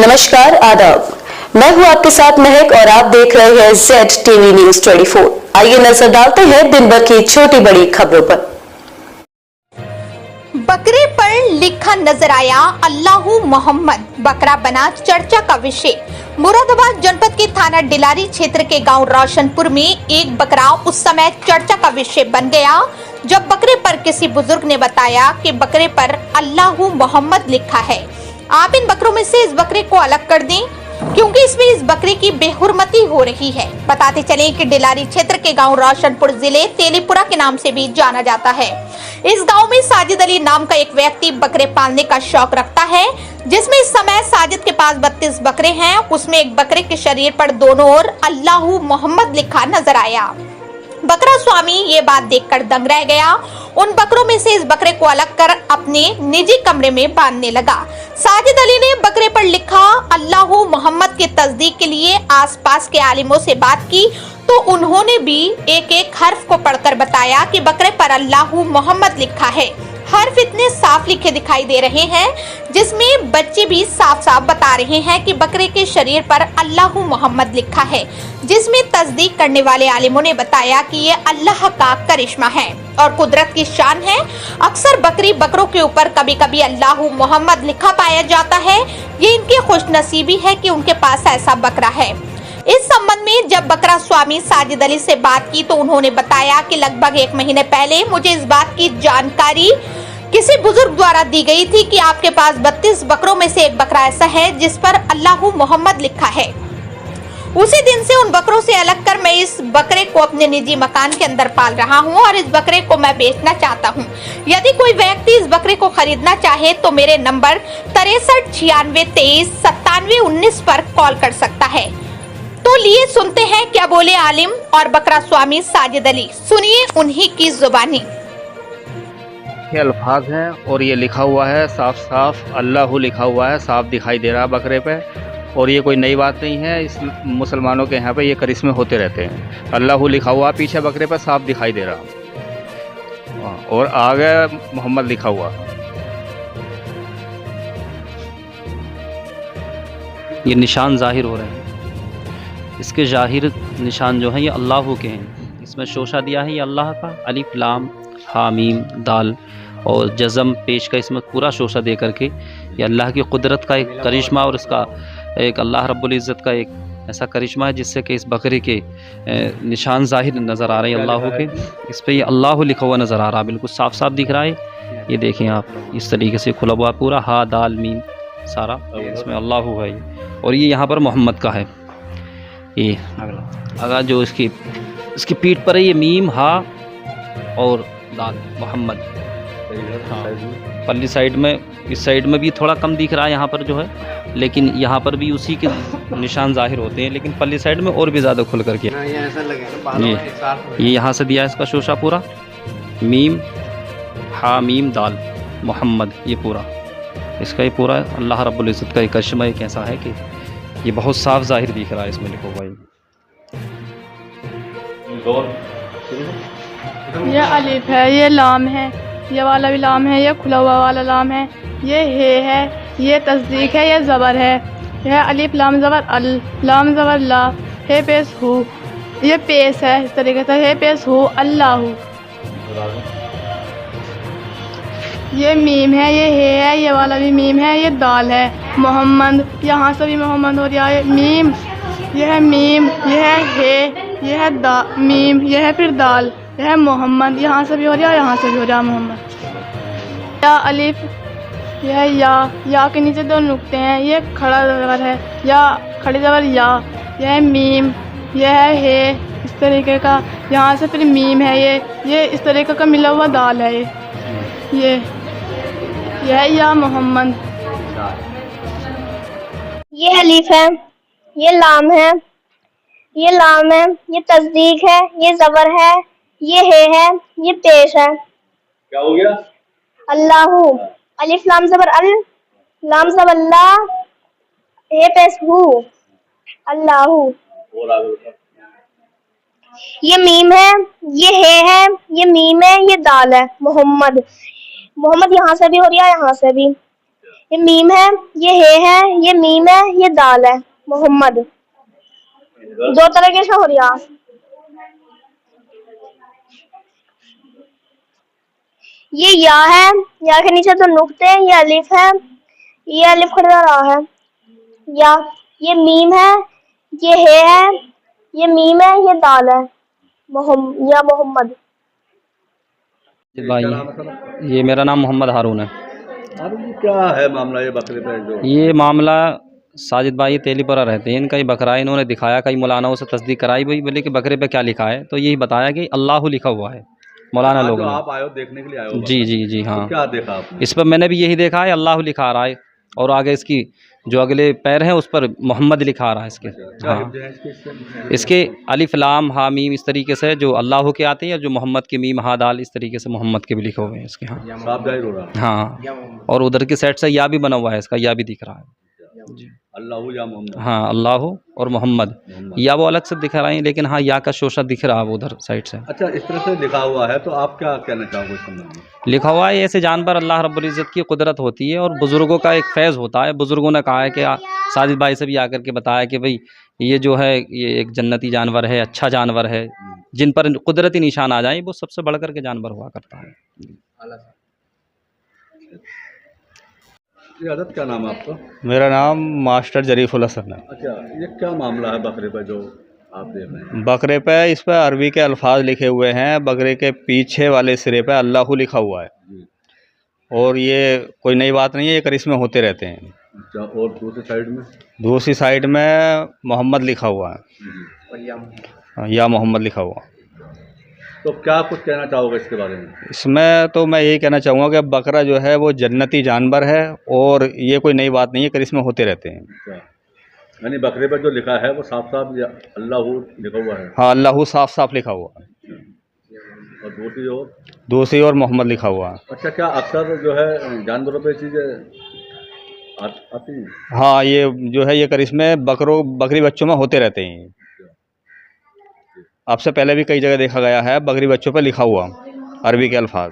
नमस्कार, आदाब। मैं हूं आपके साथ महक और आप देख रहे हैं ZTV News 24। आइए नजर डालते हैं दिन भर की छोटी बड़ी खबरों पर। बकरे पर लिखा नजर आया अल्लाहू मोहम्मद, बकरा बना चर्चा का विषय। मुरादाबाद जनपद के थाना डिलारी क्षेत्र के गांव रोशनपुर में एक बकरा उस समय चर्चा का विषय बन गया जब बकरे पर किसी बुजुर्ग ने बताया कि बकरे पर अल्लाहू मोहम्मद लिखा है। आप इन बकरों में से इस बकरे को अलग कर दें क्योंकि इसमें इस बकरे की बेहुरमती हो रही है। बताते चले कि डिलारी क्षेत्र के गांव रोशनपुर जिले तेलीपुरा के नाम से भी जाना जाता है। इस गांव में साजिद अली नाम का एक व्यक्ति बकरे पालने का शौक रखता है, जिसमें इस समय साजिद के पास 32 बकरे हैं। उसमें एक बकरे के शरीर पर दोनों ओर अल्लाहू मोहम्मद लिखा नजर आया। बकरा स्वामी ये बात देखकर दंग रह गया। उन बकरों में से इस बकरे को अलग कर अपने निजी कमरे में बांधने लगा। साजिद अली ने बकरे पर लिखा अल्लाहू मोहम्मद की तस्दीक के लिए आसपास के आलिमों से बात की तो उन्होंने भी एक एक हर्फ को पढ़कर बताया कि बकरे पर अल्लाहू मोहम्मद लिखा है। हर्फ इतने साफ लिखे दिखाई दे रहे हैं जिसमें बच्चे भी साफ साफ बता रहे हैं कि बकरे के शरीर पर अल्लाहू मोहम्मद लिखा है, जिसमें तस्दीक करने वाले आलिमों ने बताया कि ये अल्लाह का करिश्मा है और कुदरत की शान है। अक्सर बकरों के ऊपर कभी कभी अल्लाहू मोहम्मद लिखा पाया जाता है। ये इनकी खुशनसीबी है कि उनके पास ऐसा बकरा है। इस संबंध में जब बकरा स्वामी साजिद अली से बात की तो उन्होंने बताया कि लगभग 1 महीने पहले मुझे इस बात की जानकारी किसी बुजुर्ग द्वारा दी गई थी कि आपके पास 32 बकरों में से एक बकरा ऐसा है जिस पर अल्लाहू मोहम्मद लिखा है। उसी दिन से उन बकरों से अलग कर मैं इस बकरे को अपने निजी मकान के अंदर पाल रहा हूं और इस बकरे को मैं बेचना चाहता हूं। यदि कोई व्यक्ति इस बकरे को खरीदना चाहे तो मेरे नंबर 63 96 23 97 19 पर कॉल कर सकता है। तो लिए सुनते हैं क्या बोले आलिम और बकरा स्वामी साजिद अली। सुनिए उन्हीं की जुबानी। ये अल्फाज हैं और ये लिखा हुआ है साफ साफ अल्लाहू लिखा हुआ है, साफ दिखाई दे रहा है बकरे पे। और ये कोई नई बात नहीं है, इस मुसलमानों के यहाँ पे ये करिश्मे होते रहते हैं। अल्लाहू लिखा हुआ पीछे बकरे पे साफ दिखाई दे रहा और आगे मोहम्मद लिखा हुआ। ये निशान जाहिर हो रहे हैं, इसके जाहिर निशान जो हैं ये अल्लाह के हैं। इसमें शोशा दिया है ये अल्लाह का, अलिफ लाम हा मीम दाल और जज़म पेश का इसमें पूरा शोशा दे करके ये अल्लाह की कुदरत का एक करिश्मा और इसका एक अल्लाह रब्बुल इज़्ज़त का एक ऐसा करिश्मा है जिससे कि इस बकरे के निशान जाहिर नज़र आ रहे हैं अल्लाह के। इस पर यह अल्लाह लिखा हुआ नज़र आ रहा है, बिल्कुल साफ साफ दिख रहा है। ये देखें आप, इस तरीके से खुला हुआ पूरा हा दाल मीम सारा इसमें अल्लाह है ये। और ये यहाँ पर मोहम्मद का है। ये अगर जो इसकी पीठ पर है ये मीम हा और दाल मोहम्मद। हाँ, पल्ली साइड में इस साइड में भी थोड़ा कम दिख रहा है यहाँ पर जो है, लेकिन यहाँ पर भी उसी के निशान जाहिर होते हैं, लेकिन पल्ली साइड में और भी ज़्यादा खुल करके ये यहाँ से दिया है इसका शोशा पूरा मीम हा मीम दाल मोहम्मद। ये पूरा इसका ये पूरा अल्लाह रब्बुल इज़्ज़त का एक करिश्मा एक ऐसा है कि ये बहुत साफ जाहिर दिख रहा है इसमें लिखा हुआ। ये अलिफ है, ये लाम है, ये वाला भी लाम है, ये खुला हुआ वाला लाम है, ये है, ये तस्दीक है, ये ज़बर है, यह अलिफ लाम ज़बर अल लाम ज़बर ला है पेश हु, ये पेश है इस तरीके से है पेश हु अल्लाहु। ये मीम है, ये है, ये वाला भी मीम है, ये दाल है मोहम्मद, यहाँ से भी मोहम्मद हो रहा है मीम, यह है मीम, यह है, यह है दा मीम, यह है फिर दाल, यह है मोहम्मद, यहाँ से भी हो रहा है, यहाँ से भी हो रहा है मोहम्मद। या अलिफ, यह है या के नीचे 2 नुक्ते हैं, ये खड़ा ज़बर है, या खड़ी ज़बर या, यह है मीम, यह है इस तरीके का, यहाँ से फिर मीम है, ये इस तरीके का मिला हुआ दाल है ये यह या मोहम्मद। ये अलीफ है, ये लाम है, ये लाम है, ये तस्दीक है, ये ज़बर है, ये है, ये पेश है। क्या हो गया? अल्लाहू, अलिफ लाम ज़बर अल, लाम ज़बर ला, हे पेश हु, अल्लाहू। ये मीम है, ये है, ये मीम है, ये दाल है मोहम्मद। मोहम्मद यहाँ से भी हो रहा है, यहाँ से भी, ये मीम है, ये है, ये मीम है, ये दाल है। मोहम्मद। दो तरह के इसमें हो रही है। ये या है, या के नीचे दो नुक्ते हैं, ये अलिफ है, ये अलिफ खड़ा रहा है। या ये मीम है, ये है, ये मीम है, ये दाल है। या मोहम्मद। भाई ये मेरा नाम मोहम्मद हारून है। क्या है मामला ये बकरे पे जो ये मामला साजिद भाई तेलीपुरा रहते हैं, इनका ही बकरा है। इन्होंने दिखाया, कई मौलानाओं से तस्दीक कराई, भाई बोले कि बकरे पे क्या लिखा है, तो यही बताया कि अल्लाह लिखा हुआ है मौलाना आज लोगों जो ने। आप आए हो देखने के लिए आए हो जी जी जी हाँ। तो क्या देखा आपने? इस पर मैंने भी यही देखा है, अल्लाह लिखा आ रहा है, और आगे इसकी जो अगले पैर हैं उस पर मोहम्मद लिखा आ रहा है इसके। क्या हाँ हिब्ज है इसके? इसके अलिफ लाम हा मीम इस तरीके से जो अल्लाह के आते हैं, और जो मोहम्मद के मीम हा दाल इस तरीके से मोहम्मद के भी लिखे हुए हैं इसके। हाँ साफ जाहिर हो रहा है। हाँ, और उधर की साइड से या भी बना हुआ है इसका, या भी दिख रहा है। अल्लाह या मोहम्मद। हाँ अल्लाह और मोहम्मद, या वो अलग से दिख रहा है, लेकिन हाँ या का शोशा दिख रहा है वो उधर साइड से अच्छा, इस तरह से लिखा हुआ है तो आप क्या कहना चाहोगे इस संबंध में? लिखा हुआ है। ऐसे जानवर अल्लाह रब्बुल इज़्ज़त की कुदरत होती है, और बुज़ुर्गों का एक फैज़ होता है। बुज़ुर्गों ने कहा है कि साजिद भाई से भी आकर के बताया कि भाई ये जो है ये एक जन्नती जानवर है, अच्छा जानवर है, जिन पर कुदरती निशान आ जाए वो सबसे बढ़कर के जानवर हुआ करता है। ये हज़रत क्या नाम है आपका? मेरा नाम मास्टर जरीफुल हसन है। अच्छा, ये क्या मामला है बकरे पे जो आप देख रहे हैं? बकरे पे इस पर अरबी के अल्फाज लिखे हुए हैं। बकरे के पीछे वाले सिरे पे अल्लाह लिखा हुआ है, जी। और ये कोई नई बात नहीं है, ये करिश्मे होते रहते हैं। अच्छा, और दूसरी साइड में? दूसरी साइड में मोहम्मद लिखा हुआ है, या मोहम्मद लिखा हुआ। तो क्या कुछ कहना चाहोगे इसके बारे में? इसमें तो मैं यही कहना चाहूँगा कि बकरा जो है वो जन्नती जानवर है, और ये कोई नई बात नहीं है, करिश्मे होते रहते हैं। अच्छा, यानी बकरे पर जो लिखा है वो साफ साफ अल्लाह लिखा हुआ है। हाँ अल्लाह साफ साफ लिखा हुआ है, और दूसरी और मोहम्मद लिखा हुआ है। अच्छा, क्या अक्सर जो है जानवरों पे चीज़ें आती हैं? हाँ, ये जो है ये करिश्मे बकरी बच्चों में होते रहते हैं। आपसे पहले भी कई जगह देखा गया है बकरी बच्चों पे लिखा हुआ अरबी के अल्फाज।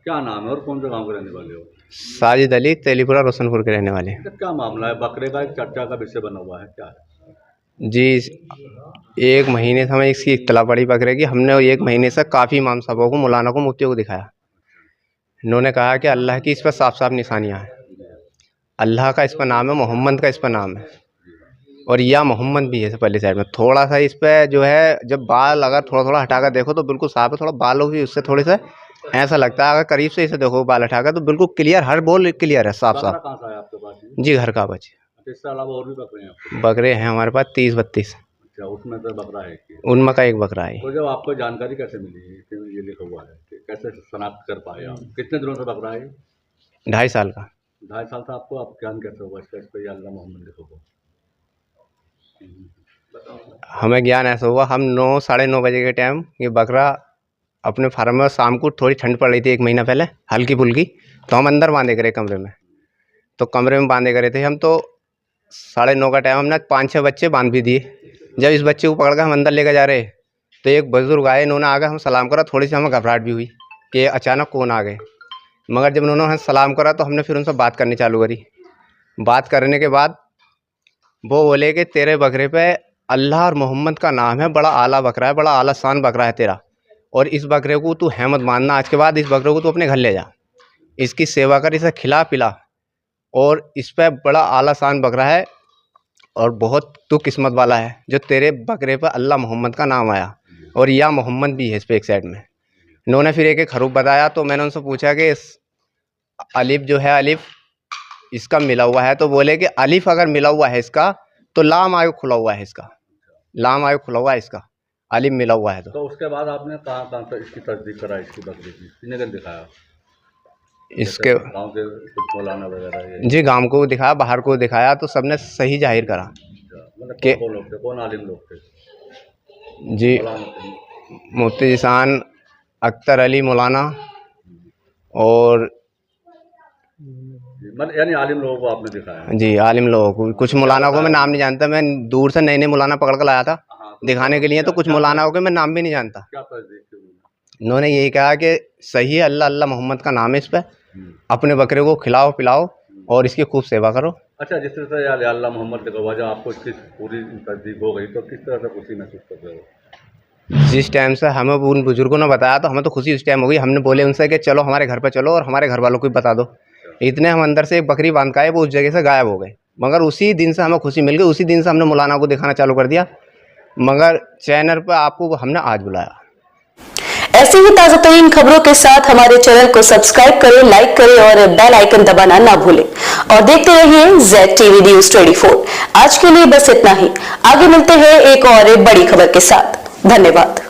क्या नाम है और कौन से गांव के रहने वाले हो? साजिद अली, तेलीपुरा रोशनपुर के रहने वाले। अच्छा, क्या मामला है? बकरे का एक चर्चा का विषय बना हुआ है, क्या है? जी, एक महीने से हमें इसकी इत्तला पड़ी बकरे की। हमने एक महीने से काफ़ी इमाम साहबों को, मौलाना को, मुफ्तियों को दिखाया। इन्होंने कहा कि अल्लाह की इस पर साफ साफ निशानियाँ हैं। अल्लाह का इस पर नाम है, मोहम्मद का इस पर नाम है, और या मोहम्मद भी है पहले साइड में। थोड़ा सा इस पर जो है, जब बाल अगर थोड़ा थोड़ा हटाकर देखो तो बिल्कुल साफ है, थोड़ा बालों भी उससे थोड़े से ऐसा लगता है। अगर करीब से इसे देखो बाल हटाकर तो बिल्कुल क्लियर, हर बोल क्लियर है, साफ बकरा साफ। कहाँ से आया आपके पास? जी, घर का बच्चे। अच्छा, इसके अलावा और भी बकरे हैं आपके? बकरे हैं हमारे पास 30-32। अच्छा, उसमें तो बकरा है कि? उनमें का एक बकरा है। तो जब आपको जानकारी कैसे मिली कि ये लिखा हुआ है, कि कैसे शनाख्त कर पाए आप? कितने दिनों से बकरा है? 2.5 साल का। 2.5 साल से आपको आप ज्ञान कैसे हुआ इसका, इस पर अल्लाह मोहम्मद लिखा हुआ? हमें ज्ञान ऐसा हुआ, हम 9, साढ़े 9 बजे के टाइम ये बकरा अपने फार्म में, शाम को थोड़ी ठंड पड़ रही थी 1 महीना पहले, हल्की फुल्की, तो हम अंदर बांधे करे कमरे में। तो कमरे में बांधे करे थे हम, तो 9:30 का टाइम हमने 5-6 बच्चे बांध भी दिए। जब इस बच्चे को पकड़ कर हम अंदर लेकर जा रहे तो एक बुजुर्ग आए, इन्होंने आगे हम सलाम करा। थोड़ी सी हमें घबराहट भी हुई कि अचानक कौन आ गए, मगर जब उन्होंने सलाम करा तो हमने फिर उनसे बात करनी चालू करी। बात करने के बाद वो बोले कि तेरे बकरे पे अल्लाह और मोहम्मद का नाम है, बड़ा आला बकरा है, बड़ा आला शान बकरा है तेरा, और इस बकरे को तू है मत मानना। आज के बाद इस बकरे को तू अपने घर ले जा, इसकी सेवा कर, इसे खिला पिला, और इस पर बड़ा आला शान बकरा है, और बहुत तू किस्मत वाला है जो तेरे बकरे पर अल्लाह मोहम्मद का नाम आया, और या मोहम्मद भी है इस पर एक साइड में। इन्होंने फिर एक हरूफ बताया, तो मैंने उनसे पूछा कि इस अलिफ जो है, अलिफ इसका मिला हुआ है, तो बोले कि अलिफ अगर मिला हुआ है इसका तो लाम आयु खुला हुआ है इसका, लाम आयु खुला हुआ है इसका, अलिफ मिला हुआ है। तो उसके बाद आपने कहाँ कहाँ से इसकी तस्दीक करा, इसकी बकरी की कितने दिन दिखाया इसके? गाँव के कुछ मौलाना वगैरह? जी, गांव को दिखाया, बाहर को दिखाया, तो सबने सही जाहिर करा। मतलब के- कौन लोग थे, कौन आलिम लोग थे? जी, मौलाना थे? मुफ्ती जिसान अख्तर अली मौलाना, और मतलब यानी आलिम लोगों को आपने दिखाया? जी आलिम लोगों को। कुछ मौलाना को मैं नाम नहीं जानता, मैं दूर से नए नए मौलाना पकड़ कर लाया था हाँ, दिखाने के लिए, तो कुछ मौलाना को मैं नाम भी नहीं जानता। क्या तस्दीक थी उन्होंने? उन्होंने यही कहा कि सही है, अल्लाह अल्लाह मोहम्मद का नाम है इस पर, अपने बकरे को खिलाओ पिलाओ और इसकी खूब सेवा करो। अच्छा, जिस तरह से या अल्लाह मोहम्मद लिखा हुआ, जब आपको इसकी पूरी तस्दीक हो गई तो किस तरह से खुशी महसूस कर रहे हो? जिस टाइम से हमें उन बुजुर्गों ने बताया तो हमें तो खुशी उस टाइम हो गई। हमने बोले उनसे कि चलो हमारे घर पे चलो और हमारे घर वालों को भी बता दो। इतने हम अंदर से एक बकरी बांध के आए, वो उस जगह से गायब हो गए। मगर उसी दिन से हमें खुशी मिल गई। उसी दिन से हमने मौलाना को दिखाना चालू कर दिया। मगर चैनल पर आपको हमने आज बुलाया। ऐसी ही ताजा तरीन खबरों के साथ हमारे चैनल को सब्सक्राइब करें, लाइक करें और बेल आइकन दबाना ना भूलें। और देखते रहिए ZTV News 24। आज के लिए बस इतना ही। आगे मिलते हैं एक और बड़ी खबर के साथ। धन्यवाद।